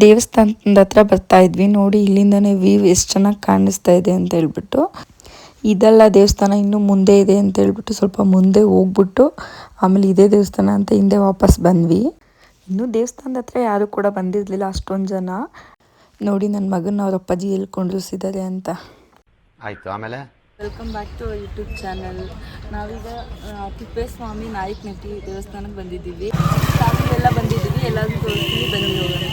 ದೇವಸ್ಥಾನದ ಹತ್ರ ಬರ್ತಾ ಇದ್ವಿ. ನೋಡಿ ಇಲ್ಲಿಂದನೇ ವ್ಯೂ ಎಷ್ಟು ಚೆನ್ನಾಗಿ ಕಾಣಿಸ್ತಾ ಇದೆ ಅಂತ ಹೇಳ್ಬಿಟ್ಟು. ಇದೆಲ್ಲ ದೇವಸ್ಥಾನ ಇನ್ನೂ ಮುಂದೆ ಇದೆ ಅಂತ ಹೇಳ್ಬಿಟ್ಟು ಸ್ವಲ್ಪ ಮುಂದೆ ಹೋಗ್ಬಿಟ್ಟು ಆಮೇಲೆ ಇದೇ ದೇವಸ್ಥಾನ ಅಂತ ಹಿಂದೆ ವಾಪಸ್ ಬಂದ್ವಿ. ಇನ್ನೂ ದೇವಸ್ಥಾನದ ಹತ್ರ ಯಾರು ಕೂಡ ಬಂದಿರಲಿಲ್ಲ ಅಷ್ಟೊಂದು ಜನ. ನೋಡಿ ನನ್ನ ಮಗನ ಅವ್ರ ಅಪ್ಪಾಜಿ ಎಲ್ಲಿ ಕೊಂಡಿಸಿದ್ದಾರೆ ಅಂತ. ಆಯಿತು. ಆಮೇಲೆ welcome back to YouTube channel. ನಾವೀಗ ತಿಪ್ಪೇಸ್ವಾಮಿ ನಾಯಕನಹಟ್ಟಿ ದೇವಸ್ಥಾನಕ್ಕೆ ಬಂದಿದ್ದೀವಿ. ಎಲ್ಲ ಬಂದಿದ್ದೀವಿ, ಎಲ್ಲಾದರೂ ತೋರಿಸ್ತೀನಿ, ಬನ್ನಿ ಹೋಗೋಣ.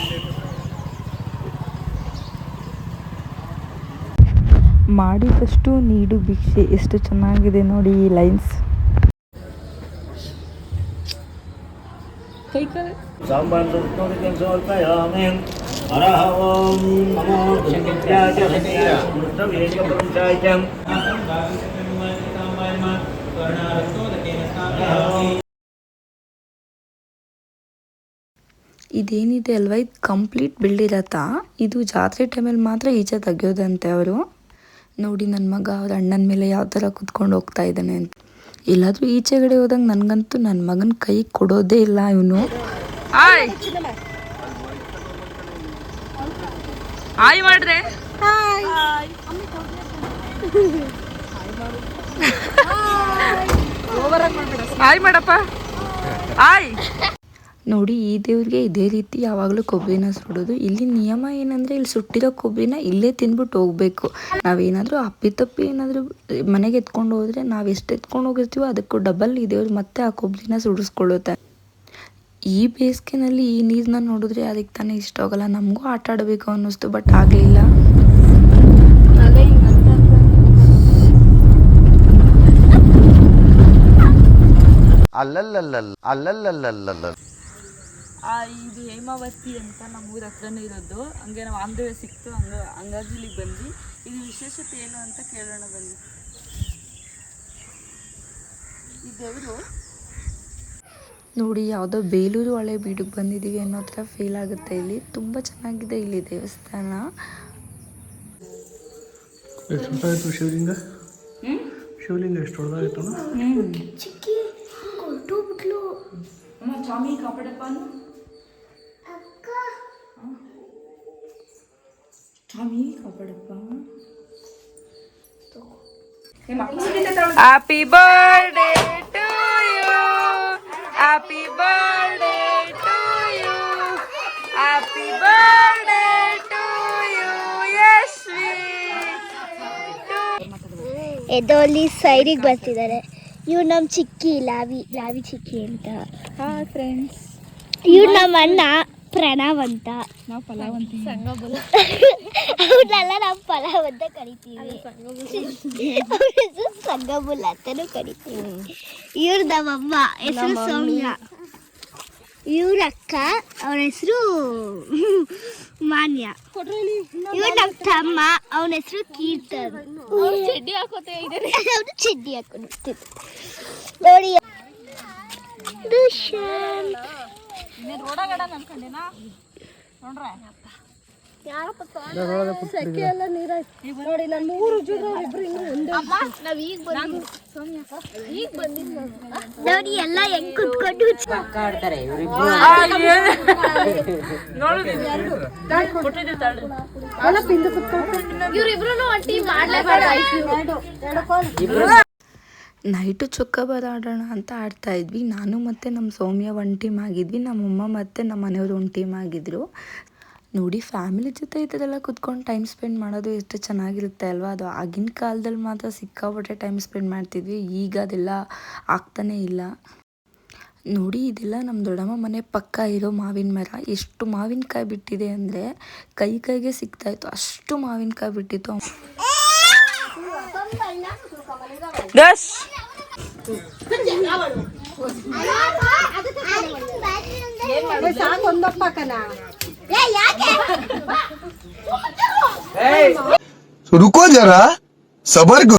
ಮಾಡಿದಷ್ಟು ನೀಡು ಭಿಕ್ಷೆ, ಎಷ್ಟು ಚೆನ್ನಾಗಿದೆ ನೋಡಿ ಈ ಲೈನ್ಸ್. ಇದೇನಿದೆ ಅಲ್ವಾ, ಇದು ಕಂಪ್ಲೀಟ್ ಬಿಲ್ಡಿರತ್ತ. ಇದು ಜಾತ್ರೆ ಟೈಮಲ್ಲಿ ಮಾತ್ರ ಈಚೆ ತೆಗಿಯೋದಂತೆ ಅವರು. ನೋಡಿ ನನ್ನ ಮಗ ಅವ್ರ ಅಣ್ಣನ ಮೇಲೆ ಯಾವ ಥರ ಕುತ್ಕೊಂಡು ಹೋಗ್ತಾ ಇದ್ದಾನೆ ಅಂತ. ಎಲ್ಲಾದರೂ ಈಚೆಗಡೆ ಹೋದಂಗೆ ನನಗಂತೂ ನನ್ನ ಮಗನ ಕೈ ಕೊಡೋದೇ ಇಲ್ಲ ಇವನು. ಹಾಯ್ ಮಾಡ್ರೆ, ಹಾಯ್ ಮಾಡಪ್ಪ, ಹಾಯ್. ನೋಡಿ ಈ ದೇವ್ರಿಗೆ ಇದೇ ರೀತಿ ಯಾವಾಗಲೂ ಕೊಬ್ಬರಿನ ಸುಡೋದು. ಇಲ್ಲಿ ನಿಯಮ ಏನಂದರೆ ಇಲ್ಲಿ ಸುಟ್ಟಿರೋ ಕೊಬ್ಬರಿನ ಇಲ್ಲೇ ತಿಂದ್ಬಿಟ್ಟು ಹೋಗಬೇಕು. ನಾವೇನಾದರೂ ಅಪ್ಪಿತಪ್ಪಿ ಏನಾದರೂ ಮನೆಗೆ ಎತ್ಕೊಂಡು ಹೋದರೆ ನಾವು ಎಷ್ಟು ಎತ್ಕೊಂಡು ಹೋಗಿರ್ತೀವೋ ಅದಕ್ಕೂ ಡಬಲ್ ಈ ದೇವ್ರು ಮತ್ತೆ ಆ ಕೊಬ್ಬರಿನ ಸುಡಿಸ್ಕೊಳ್ಳುತ್ತೆ. ಈ ಬೇಸಿಗೆನಲ್ಲಿ ಈ ನೀರನ್ನ ನೋಡಿದ್ರೆ ಅದಕ್ಕೆ ತಾನೇ ಇಷ್ಟ ಹೋಗಲ್ಲ. ನಮಗೂ ಆಟ ಆಡಬೇಕು ಅನ್ನಿಸ್ತು, ಬಟ್ ಆಗಲಿಲ್ಲ. ಇದು ಹೇಮಾವತಿ ಅಂತ ನಮ್ಮೂರ ಹತ್ರನೇ ಇರೋದು. ಹಂಗೆ ನಾವು ಆಂಧ್ರ ಸಿಕ್ತು, ಹಂಗಾಗಿ ಇಲ್ಲಿಗೆ ಬಂದ್ವಿ. ಇದು ವಿಶೇಷತೆ ಏನು ಅಂತ ಕೇಳೋಣ ಬನ್ನಿ. ಈ ದೇವರು ನೋಡಿ ಯಾವುದೋ ಬೇಲೂರು ಹಳೆ ಬೀಡಿಗೆ ಬಂದಿದ್ದೀವಿ ಅನ್ನೋ ಥರ ಫೀಲ್ ಆಗುತ್ತೆ. ಇಲ್ಲಿ ತುಂಬ ಚೆನ್ನಾಗಿದೆ ಇಲ್ಲಿ ದೇವಸ್ಥಾನ. ಶಿವಲಿಂಗ ಎಷ್ಟು ಹೊಡೆದಾಯ್ತು ಸ್ವಾಮಿ ಕಾಪಾಡಪ್ಪ, ಸ್ವಾಮಿ ಕಾಪಾಡಪ್ಪ. Happy birthday to you, happy birthday to you, happy birthday to you Yashvi. ಎದೋಲಿ ಸೈಡಿಗೆ ಬರ್ತಿದ್ದಾರೆ. ಇವ್ರು ನಮ್ಮ ಚಿಕ್ಕಿ ಲಾವಿ ಚಿಕ್ಕಿ ಅಂತ. Hi friends. ಇವ್ರು ನಮ್ಮ ಅಣ್ಣ ಪ್ರಣವ್ ಅಂತ. ನಾವು ಪಲಾವ್ ಅಂತೀವಿ. ಅವ್ರನ್ನೆಲ್ಲ ನಾವು ಪಲಾವ್ ಅಂತ ಕರಿತೀವಿ. ಅವ್ರ ಹೆಸರು ಸಂಗಬುಲ್ ಅಂತಲೂ ಕರಿತೀವಿ. ಇವ್ರು ನಮ್ಮಮ್ಮ ಹೆಸರು ಸೌಮ್ಯ. ಇವ್ರ ಅಕ್ಕ ಅವ್ರ ಹೆಸರು ಮಾನ್ಯ. ಇವ್ರು ನಮ್ಮ ತಮ್ಮ, ಅವನ ಹೆಸರು ಕೀರ್ತನ್. ಚಡ್ಡಿ ಹಾಕೋತಾ ಇದ್ದಾರೆ. ಅವ್ರು ಚಡ್ಡಿ ಹಾಕೊಂಡಿರ್ತಿದ್ರು ನೋಡಿ. ನೋಡಿ ಎಲ್ಲ ಹೆಂಗ್ ಕುತ್ಕೊಂಡು ನೈಟು ಚೊಕ್ಕಬಾರ ಆಡೋಣ ಅಂತ ಆಡ್ತಾ ಇದ್ವಿ. ನಾನು ಮತ್ತು ನಮ್ಮ ಸೌಮ್ಯ ಒಂದು ಟೀಮ್ ಆಗಿದ್ವಿ, ನಮ್ಮಮ್ಮ ಮತ್ತು ನಮ್ಮ ಮನೆಯವರು ಒಂದು ಟೀಮ್ ಆಗಿದ್ರು. ನೋಡಿ ಫ್ಯಾಮಿಲಿ ಜೊತೆ ಈ ಥರ ಎಲ್ಲ ಕುತ್ಕೊಂಡು ಟೈಮ್ ಸ್ಪೆಂಡ್ ಮಾಡೋದು ಎಷ್ಟು ಚೆನ್ನಾಗಿರುತ್ತೆ ಅಲ್ವಾ. ಅದು ಆಗಿನ ಕಾಲದಲ್ಲಿ ಮಾತ್ರ ಸಿಕ್ಕಾಪಟ್ಟೆ ಟೈಮ್ ಸ್ಪೆಂಡ್ ಮಾಡ್ತಿದ್ವಿ. ಈಗ ಅದೆಲ್ಲ ಆಗ್ತಾನೇ ಇಲ್ಲ. ನೋಡಿ ಇದೆಲ್ಲ ನಮ್ಮ ದೊಡ್ಡಮ್ಮ ಮನೆ ಪಕ್ಕ ಇರೋ ಮಾವಿನ ಮರ. ಎಷ್ಟು ಮಾವಿನಕಾಯಿ ಬಿಟ್ಟಿದೆ ಅಂದರೆ ಕೈಗೆ ಸಿಗ್ತಾಯಿತ್ತು, ಅಷ್ಟು ಮಾವಿನಕಾಯಿ ಬಿಟ್ಟಿತ್ತು. रुको जरा सबर करो।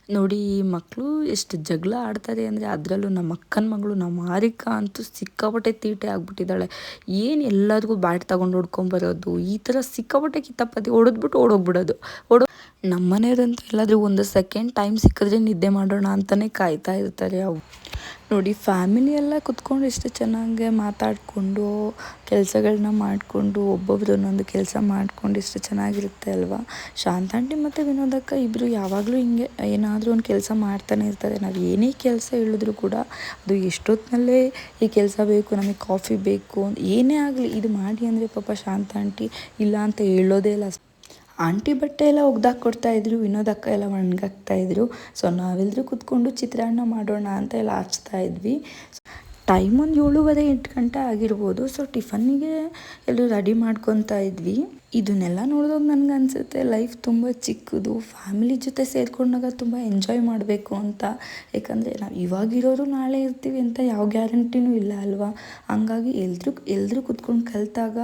ನೋಡಿ ಈ ಮಕ್ಕಳು ಎಷ್ಟು ಜಗಳ ಆಡ್ತಾರೆ ಅಂದರೆ ಅದರಲ್ಲೂ ನಮ್ಮ ಅಕ್ಕನ ಮಗಳು ನಮ್ಮ ಮಾರಿಕಾ ಅಂತೂ ಸಿಕ್ಕಾಪಟ್ಟೆ ತೀಟೆ ಆಗ್ಬಿಟ್ಟಿದ್ದಾಳೆ. ಏನು ಎಲ್ಲರಿಗೂ ಬ್ಯಾಟ್ ತಗೊಂಡು ಹೊಡ್ಕೊಂಬರೋದು, ಈ ಥರ ಸಿಕ್ಕಾಪಟ್ಟೆ ಕಿತ್ತಾಪತಿ ಹೊಡೆದ್ಬಿಟ್ಟು ಓಡೋಗ್ಬಿಡೋದು. ನಮ್ಮ ಮನೆಯವ್ರಂತೂ ಎಲ್ಲಾದರೂ ಒಂದು ಸೆಕೆಂಡ್ ಟೈಮ್ ಸಿಕ್ಕಿದ್ರೆ ನಿದ್ದೆ ಮಾಡೋಣ ಅಂತಲೇ ಕಾಯ್ತಾ ಇರ್ತಾರೆ. ಅವು ನೋಡಿ ಫ್ಯಾಮಿಲಿ ಎಲ್ಲ ಕುತ್ಕೊಂಡು ಎಷ್ಟು ಚೆನ್ನಾಗಿ ಮಾತಾಡಿಕೊಂಡು ಕೆಲಸಗಳನ್ನ ಮಾಡಿಕೊಂಡು ಒಬ್ಬೊಬ್ರು ಒಂದೊಂದು ಕೆಲಸ ಮಾಡ್ಕೊಂಡು ಎಷ್ಟು ಚೆನ್ನಾಗಿರುತ್ತೆ ಅಲ್ವಾ. ಶಾಂತಾಂಟಿ ಮತ್ತು ವಿನೋದಕ್ಕ ಇಬ್ಬರು ಯಾವಾಗಲೂ ಹಿಂಗೆ ಏನಾದರೂ ಒಂದು ಕೆಲಸ ಮಾಡ್ತಾನೆ ಇರ್ತಾರೆ. ನಾವು ಏನೇ ಕೆಲಸ ಹೇಳಿದ್ರು ಕೂಡ ಅದು ಎಷ್ಟೊತ್ತಿನಲ್ಲೇ ಈ ಕೆಲಸ ಬೇಕು, ನಮಗೆ ಕಾಫಿ ಬೇಕು, ಏನೇ ಆಗಲಿ ಇದು ಮಾಡಿ ಅಂದರೆ ಪಾಪ ಶಾಂತಾಂಟಿ ಇಲ್ಲ ಅಂತ ಹೇಳೋದೇ ಇಲ್ಲ. ಆಂಟಿ ಬಟ್ಟೆ ಎಲ್ಲ ಒಗ್ದಾಕ್ಕೊಡ್ತಾಯಿದ್ರು, ವಿನೋದಕ್ಕ ಎಲ್ಲ ಒಣಗಾಕ್ತಾಯಿದ್ರು. ಸೊ ನಾವೆಲ್ಲರೂ ಕೂತ್ಕೊಂಡು ಚಿತ್ರಾನ್ನ ಮಾಡೋಣ ಅಂತ ಎಲ್ಲ ಹಚ್ತಾ ಇದ್ವಿ. ಟೈಮ್ ಒಂದು 7:30-8 ಗಂಟೆ ಆಗಿರ್ಬೋದು. ಸೊ ಟಿಫನ್ನಿಗೆ ಎಲ್ಲರೂ ರೆಡಿ ಮಾಡ್ಕೊತಾ ಇದ್ವಿ. ಇದನ್ನೆಲ್ಲ ನೋಡಿದಾಗ ನನಗೆ ಅನಿಸುತ್ತೆ ಲೈಫ್ ತುಂಬ ಚಿಕ್ಕದು, ಫ್ಯಾಮಿಲಿ ಜೊತೆ ಸೇರಿಕೊಂಡಾಗ ತುಂಬ ಎಂಜಾಯ್ ಮಾಡಬೇಕು ಅಂತ. ಯಾಕಂದರೆ ನಾವು ಇವಾಗಿರೋರು ನಾಳೆ ಇರ್ತೀವಿ ಅಂತ ಯಾವ ಗ್ಯಾರಂಟಿನೂ ಇಲ್ಲ ಅಲ್ವಾ. ಹಂಗಾಗಿ ಎಲ್ಲರೂ ಕುತ್ಕೊಂಡು ಕಲಿತಾಗ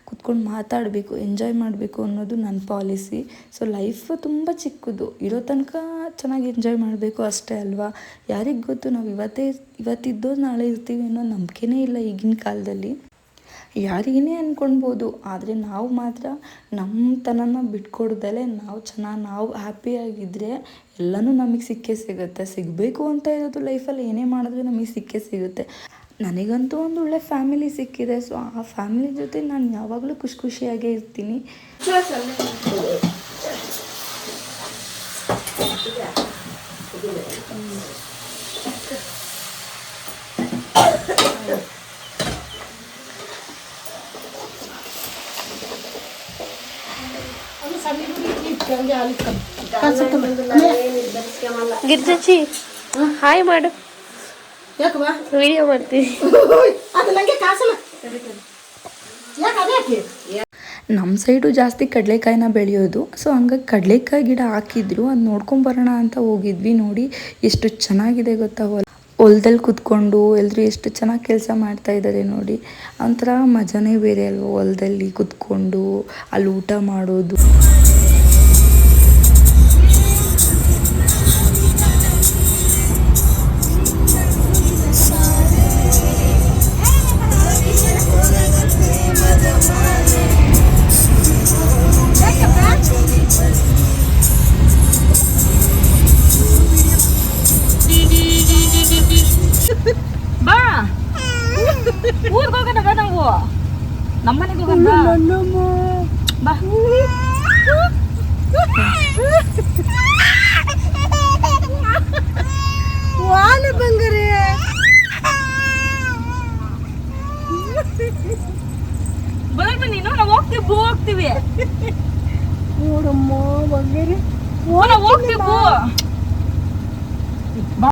ಕುತ್ಕೊಂಡು ಮಾತಾಡಬೇಕು, ಎಂಜಾಯ್ ಮಾಡಬೇಕು ಅನ್ನೋದು ನನ್ನ ಪಾಲಿಸಿ. ಸೊ ಲೈಫ್ ತುಂಬ ಚಿಕ್ಕದು, ಇರೋ ತನಕ ಚೆನ್ನಾಗಿ ಎಂಜಾಯ್ ಮಾಡಬೇಕು ಅಷ್ಟೇ ಅಲ್ವಾ. ಯಾರಿಗೆ ಗೊತ್ತು ನಾವು ಇವತ್ತಿದ್ದೋದು ನಾಳೆ ಇರ್ತೀವಿ ಅನ್ನೋ ನಂಬಿಕೆನೇ ಇಲ್ಲ ಈಗಿನ ಕಾಲದಲ್ಲಿ. ಯಾರಿಗೇ ಅಂದ್ಕೊಳ್ಬೋದು, ಆದರೆ ನಾವು ಮಾತ್ರ ನಮ್ಮ ತನನ ಬಿಟ್ಕೊಡ್ದಲೇ ನಾವು ಹ್ಯಾಪಿಯಾಗಿದ್ದರೆ ಎಲ್ಲನೂ ನಮಗೆ ಸಿಕ್ಕೇ ಸಿಗುತ್ತೆ. ಸಿಗಬೇಕು ಅಂತ ಇರೋದು ಲೈಫಲ್ಲಿ ಏನೇ ಮಾಡಿದ್ರೆ ನಮಗೆ ಸಿಕ್ಕೇ ಸಿಗುತ್ತೆ. ನನಗಂತೂ ಒಂದು ಒಳ್ಳೆ ಫ್ಯಾಮಿಲಿ ಸಿಕ್ಕಿದೆ. ಸೊ ಆ ಫ್ಯಾಮಿಲಿ ಜೊತೆ ನಾನು ಯಾವಾಗಲೂ ಖುಷಿಯಾಗೇ ಇರ್ತೀನಿ. ಗಿರ್ಜಿ ಹಾಯ್ ಮಾಡು, ವಿಡಿಯೋ ಮಾಡ್ತೀವಿ. ನಮ್ಮ ಸೈಡು ಜಾಸ್ತಿ ಕಡಲೆಕಾಯಿನ ಬೆಳೆಯೋದು. ಸೊ ಹಂಗಾಗಿ ಕಡಲೆಕಾಯಿ ಗಿಡ ಹಾಕಿದ್ರು, ಅದು ನೋಡ್ಕೊಂಬರೋಣ ಅಂತ ಹೋಗಿದ್ವಿ. ನೋಡಿ ಎಷ್ಟು ಚೆನ್ನಾಗಿದೆ ಗೊತ್ತಾ, ಹೊಲದಲ್ಲಿ ಕುತ್ಕೊಂಡು ಎಲ್ಲರೂ ಎಷ್ಟು ಚೆನ್ನಾಗಿ ಕೆಲಸ ಮಾಡ್ತಾಯಿದ್ದಾರೆ ನೋಡಿ. ಒಂಥರ ಮಜಾನೇ ಬೇರೆ ಅಲ್ವ, ಹೊಲದಲ್ಲಿ ಕುತ್ಕೊಂಡು ಅಲ್ಲಿ ಊಟ ಮಾಡೋದು. ಊರಿಗೆ ಹೋಗೋಣ ಬಾ, ನಾವು ನಮ್ಮನೆಗೆ ಹೋಗೋಣ ಬಾ. ವಾಲ ಬಂಗಾರಿ ಬರಮ್ಮ ನೀನು, ನಾವು ಹೋಗ್ತೀವಿ ನೋಡಮ್ಮ ಬಂಗಾರಿ, ನಾವು ಹೋಗ್ತೀವಿ.